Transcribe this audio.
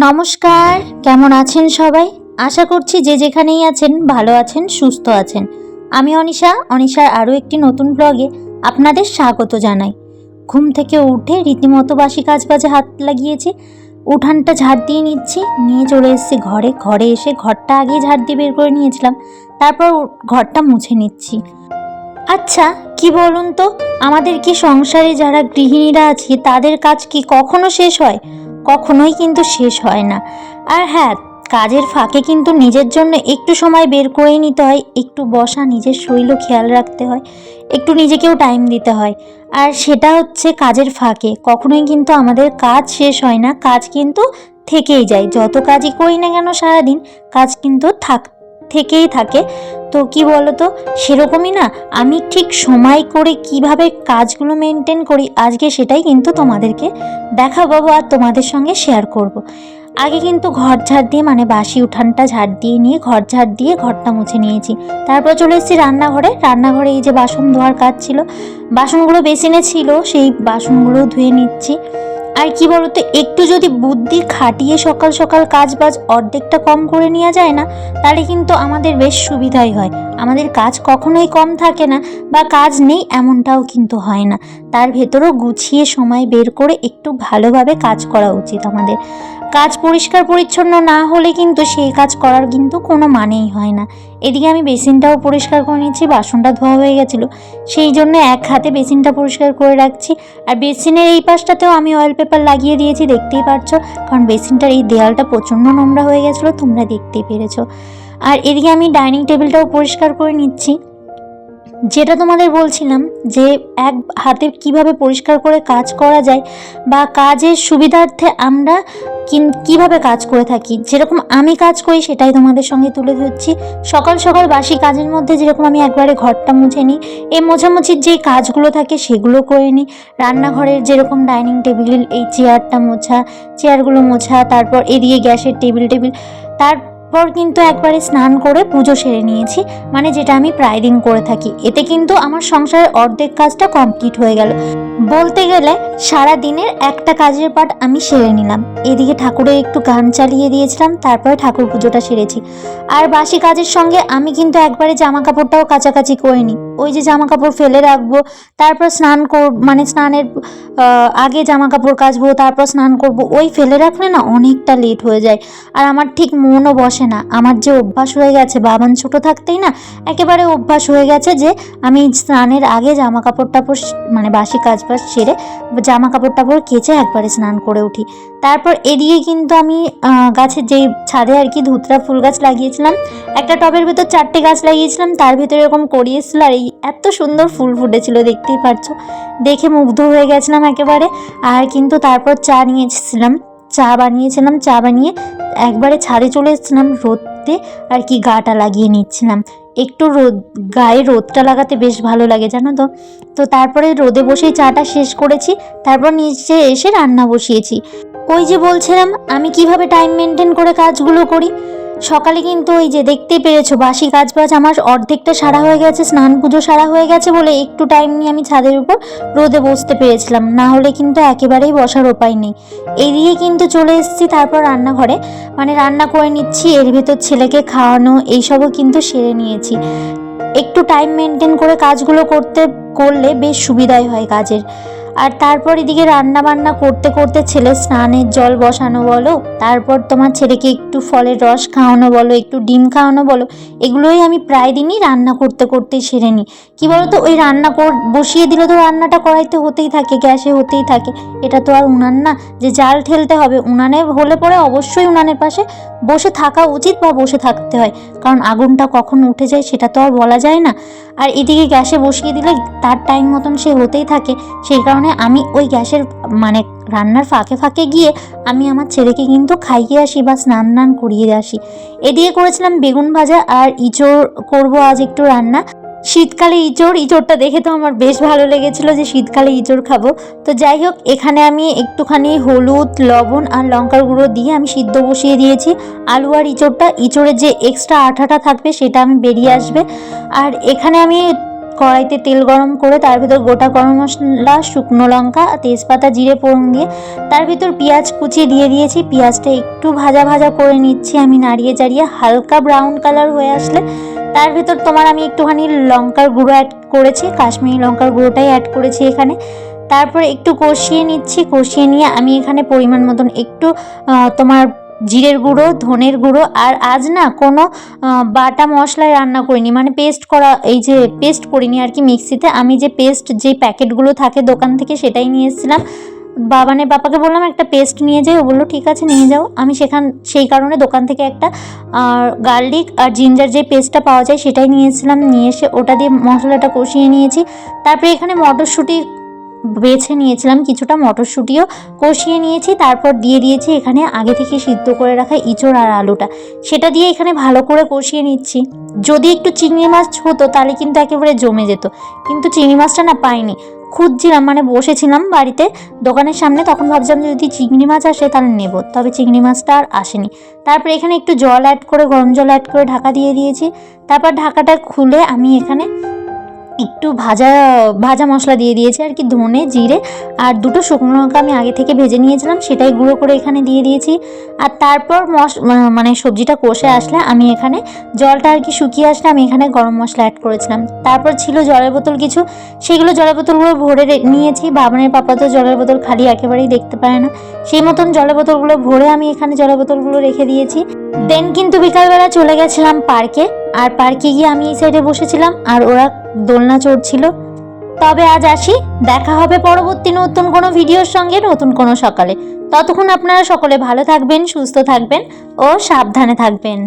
নমস্কার, কেমন আছেন সবাই? আশা করছি যে যেখানেই আছেন ভালো আছেন, সুস্থ আছেন। আমি অনিশার আরও একটি নতুন ব্লগে আপনাদের স্বাগত জানাই। ঘুম থেকে উঠে রীতিমতো বাসি কাজবাজে হাত লাগিয়েছি। উঠানটা ঝাড় দিয়ে নিয়ে চলে এসেছি ঘরে এসে ঘরটা আগেই ঝাড় দিয়ে বের করে নিয়েছিলাম, তারপর ঘরটা মুছে নিচ্ছি। আচ্ছা, কি বলুন তো, আমাদের কি সংসারে যারা গৃহিণীরা আছি তাদের কাজ কি কখনো শেষ হয়? কখনোই কিন্তু শেষ হয় না। আর হ্যাঁ, কাজের ফাঁকে কিন্তু নিজের জন্য একটু সময় বের করে নিতে হয়, একটু বসা, নিজের শরীরও খেয়াল রাখতে হয়, একটু নিজেকেও টাইম দিতে হয়। আর সেটা হচ্ছে কাজের ফাঁকে। কখনোই কিন্তু আমাদের কাজ শেষ হয় না, কাজ কিন্তু থেকেই যায়। যত কাজই করি না কেন সারাদিন, কাজ কিন্তু থেকেই থাকে। তো কি বলতো, সেরকমই না, আমি ঠিক সময় করে কিভাবে কাজগুলো মেনটেন করি আজকে সেটাই কিন্তু তোমাদেরকে দেখাবো আর তোমাদের সঙ্গে শেয়ার করব। আগে কিন্তু ঘর ঝাড় দিয়ে বাসি উঠানটা ঝাড় দিয়ে নিয়ে ঘর ঝাড় দিয়ে ঘরটা মুছে নিয়েছি। তারপর চলে এসেছি রান্নাঘরে এই যে বাসন ধোয়ার কাজ ছিল, বাসনগুলো বেসিনে ছিল, সেই বাসনগুলো ধুয়ে নিচ্ছি। আর কি বলতো, একটু যদি বুদ্ধি খাটিয়ে সকাল সকাল কাজ বাজ অর্ধেকটা কম করে নেওয়া যায় না, তাহলে কিন্তু আমাদের বেশ সুবিধাই হয়। আমাদের কাজ কখনোই কম থাকে না, বা কাজ নেই এমনটাও কিন্তু হয় না। তার ভেতরও গুছিয়ে সময় বের করে একটু ভালোভাবে কাজ করা উচিত আমাদের। কাজ পরিষ্কার পরিচ্ছন্ন না হলে কিন্তু সেই কাজ করার কিন্তু কোনো মানেই হয় না। এদিকে আমি বেসিনটাও পরিষ্কার করে নিচ্ছি, বাসনটা ধোয়া হয়ে গেছিলো, সেই জন্য এক হাতে বেসিনটা পরিষ্কার করে রাখছি। আর বেসিনের এই পাশটাতেও আমি অয়েল পেপার লাগিয়ে দিয়েছি, দেখতেই পারছো, কারণ বেসিনটার এই দেয়ালটা প্রচণ্ড নোংরা হয়ে গেছিলো, তোমরা দেখতেই পেরেছো। আর এদিকে আমি ডাইনিং টেবিলটাও পরিষ্কার করে নিচ্ছি। যেটা তোমাদের বলছিলাম যে এক হাতে কিভাবে পরিষ্কার করে কাজ করা যায়, বা কাজের সুবিধার্থে আমরা কিভাবে কাজ করে থাকি, যেরকম আমি কাজ করি সেটাই তোমাদের সঙ্গে তুলে ধরছি। সকাল সকাল বাসি কাজের মধ্যে যেরকম আমি একবারে ঘরটা মুছে নিই, এই মোছামুছির যেই কাজগুলো থাকে সেগুলো করে নিই। রান্নাঘরের যেরকম ডাইনিং টেবিল, এই চেয়ারগুলো মোছা, তারপর এদিকে গ্যাসের টেবিল, তারপর কিন্তু একবারে স্নান করে পুজো সেরে নিয়েছি, যেটা আমি প্রায় দিন করে থাকি। এতে কিন্তু আমার সংসারের অর্ধেক কাজটা কমপ্লিট হয়ে গেল। বলতে গেলে সারা দিনের একটা কাজের পার্ট আমি সেরে নিলাম। এদিকে ঠাকুরের একটু গান চালিয়ে দিয়েছিলাম, তারপরে ঠাকুর পুজোটা সেরেছি। আর বাসি কাজের সঙ্গে আমি কিন্তু একবারে জামা কাপড়টাও কাচাকাচি করে নিই। ওই যে জামা কাপড় ফেলে রাখবো, তারপর স্নানের আগে জামা কাপড় কাচবো, তারপর স্নান করব, ওই ফেলে রাখলে না অনেকটা লেট হয়ে যায়। আর আমার ঠিক মনও বসে না। আমার যে অভ্যাস হয়ে গেছে, বাবান ছোট থাকতেই না একেবারে অভ্যাস হয়ে গেছে যে আমি স্নানের আগে জামা কাপড় টাপড় বাসি কাজ বাজ সেরে জামা কাপড় টাপড় কেচে একবারে স্নান করে উঠি। তারপর এদিকে কিন্তু আমি গাছের যেই ছাদে আর কি ধুতরা ফুল গাছ লাগিয়েছিলাম, একটা টবের ভেতর 4টে গাছ লাগিয়েছিলাম, তার ভেতরে এরকম করিয়েছিল, আর এই এত সুন্দর ফুল ফুটেছিল, দেখতেই পারছো, দেখে মুগ্ধ হয়ে গেছিলাম একেবারে। আর কিন্তু তারপর চা বানিয়েছিলাম, চা বানিয়ে একবারে ছাদে চলে এসেছিলাম রোদে, আর কি গাটা লাগিয়ে নিচ্ছিলাম। একটু গায়ে রোদটা লাগাতে বেশ ভালো লাগে, জানো তো। তো তারপরে রোদে বসেই চাটা শেষ করেছি, তারপর নিচে এসে রান্না বসিয়েছি। ওই যে বলছিলাম আমি কিভাবে টাইম মেনটেন করে কাজগুলো করি। সকালে কিন্তু ওই যে দেখতেই পেরেছো, বাসি কাজবাজ আমার অর্ধেকটা সারা হয়ে গেছে, স্নান পুজো সারা হয়ে গেছে বলে একটু টাইম নিয়ে আমি ছাদের উপর রোদে বসতে পেরেছিলাম, না হলে কিন্তু একেবারেই বসার উপায় নেই। এদিকে কিন্তু চলে এসেছি তারপর রান্নাঘরে, রান্না করে নিচ্ছি, এর ভেতর ছেলেকে খাওয়ানো এইসবও কিন্তু সেরে নিয়েছি। একটু টাইম মেনটেন করে কাজগুলো করলে বেশ সুবিধাই হয় কাজের। আর তারপর এদিকে রান্না বান্না করতে করতে ছেলের স্নানের জল বসানো বলো, তারপর তোমার ছেলেকে একটু ফলের রস খাওয়ানো বলো, একটু ডিম খাওয়ানো বলো, এগুলোই আমি প্রায় দিনই রান্না করতে করতে সেরে নিই। কী বলতো, ওই বসিয়ে দিলে তো রান্নাটা কড়াইতে হতেই থাকে, গ্যাসে হতেই থাকে, এটা তো আর উনান না যে জাল ঠেলতে হবে। উনানে হলে পরে অবশ্যই উনানের পাশে বসে থাকা উচিত বা বসে থাকতে হয়, কারণ আগুনটা কখন উঠে যায় সেটা তো আর বলা যায় না। আর এদিকে গ্যাসে বসিয়ে দিলে তার টাইম মতন সে হতেই থাকে, সেই কারণে আমি ওই গ্যাসের রান্নার ফাঁকে ফাঁকে গিয়ে আমি আমার ছেলেকে কিন্তু খাইয়ে আসি বা স্নান করিয়ে আসি। এদিকে করেছিলাম বেগুন ভাজা, আর ইঁচড় করবো আজ একটু রান্না। শীতকালে ইঁচড়টা দেখে তো আমার বেশ ভালো লেগেছিল যে শীতকালে ইঁচড় খাবো। তো যাই হোক, এখানে আমি একটুখানি হলুদ, লবণ আর লঙ্কার গুঁড়ো দিয়ে আমি সিদ্ধ বসিয়ে দিয়েছি আলু আর ইঁচড়ের যে এক্সট্রা আঠাটা থাকবে সেটা আমি বেরিয়ে আসবে। আর এখানে আমি কড়াইতে তেল গরম করে তার ভিতর গোটা গরম মশলা, শুকনো লঙ্কা, তেজপাতা, জিরে ফোড়ন দিয়ে তার ভিতর পেঁয়াজ কুচি দিয়ে দিয়েছি। পেঁয়াজটা একটু ভাজা ভাজা করে নিচ্ছি আমি, নাড়িয়ে চাড়িয়ে হালকা ব্রাউন কালার হয়ে আসলে তার ভিতর আমি একটুখানি লঙ্কার গুঁড়ো অ্যাড করেছি, কাশ্মীরি লঙ্কার গুঁড়োটাই অ্যাড করেছি এখানে। তারপর একটু কষিয়ে নিচ্ছি, কষিয়ে নিয়ে আমি এখানে পরিমাণ মতন একটু জিরের গুঁড়ো, ধনের গুঁড়ো, আর আজ না কোনো বাটা মশলায় রান্না করিনি, মানে পেস্ট করা, এই যে পেস্ট করিনি আর কি মিক্সিতে। আমি যে পেস্ট, যে প্যাকেটগুলো থাকে দোকান থেকে সেটাই নিয়ে এসেছিলাম। পাপাকে বললাম একটা পেস্ট নিয়ে যাই, ও বললো ঠিক আছে নিয়ে যাও। আমি সেই কারণে দোকান থেকে একটা গার্লিক আর জিঞ্জার যে পেস্টটা পাওয়া যায় সেটাই নিয়ে এসেছিলাম। নিয়ে এসে ওটা দিয়ে মশলাটা কষিয়ে নিয়েছি। তারপরে এখানে মটরশুঁটি বেছে নিয়েছিলাম, কিছুটা মটরশুঁটিও কষিয়ে নিয়েছি। তারপর দিয়ে দিয়েছি এখানে আগে থেকে সিদ্ধ করে রাখা ইঁচড় আর আলুটা, সেটা দিয়ে এখানে ভালো করে কষিয়ে নিচ্ছি। যদি একটু চিংড়ি মাছ হতো তাহলে কিন্তু একেবারে জমে যেত, কিন্তু চিংড়ি মাছটা না পাইনি। খুঁজছিলাম, মানে বসেছিলাম বাড়িতে দোকানের সামনে, তখন ভাবছিলাম যদি চিংড়ি মাছ আসে তাহলে নেব, তবে চিংড়ি মাছটা আর আসেনি। তারপর এখানে একটু জল অ্যাড করে, গরম জল অ্যাড করে ঢাকা দিয়ে দিয়েছি। তারপর ঢাকাটা খুলে আমি এখানে একটু ভাজা মশলা দিয়ে দিয়েছি আর কি, ধনে, জিরে আর দুটো শুকনো লঙ্কা আমি আগে থেকে ভেজে নিয়েছিলাম, সেটাই গুঁড়ো করে এখানে দিয়ে দিয়েছি। আর তারপর মানে সবজিটা কষে আসলে আমি এখানে জলটা আর কি শুকিয়ে আসলে আমি এখানে গরম মশলা অ্যাড করেছিলাম। তারপর ছিল জলের বোতল কিছু, সেগুলো জলের বোতলগুলো ভরে নিয়েছি। পাপা তো জলের বোতল খালি একেবারেই দেখতে পায় না, সেই মতন জলের বোতলগুলো ভরে আমি এখানে জলের বোতলগুলো রেখে দিয়েছি। দেন কিন্তু বিকালবেলা চলে গেছিলাম পার্কে, আর পার্কে গিয়ে আমি এই সাইডে বসেছিলাম আর ওরা দোলনা চড়ছিল। তবে আজ আসি, দেখা হবে পরবর্তী নতুন কোনো ভিডিওর সঙ্গে, নতুন কোনো সকালে। ততক্ষণ আপনারা সকলে ভালো থাকবেন, সুস্থ থাকবেন ও সাবধানে থাকবেন।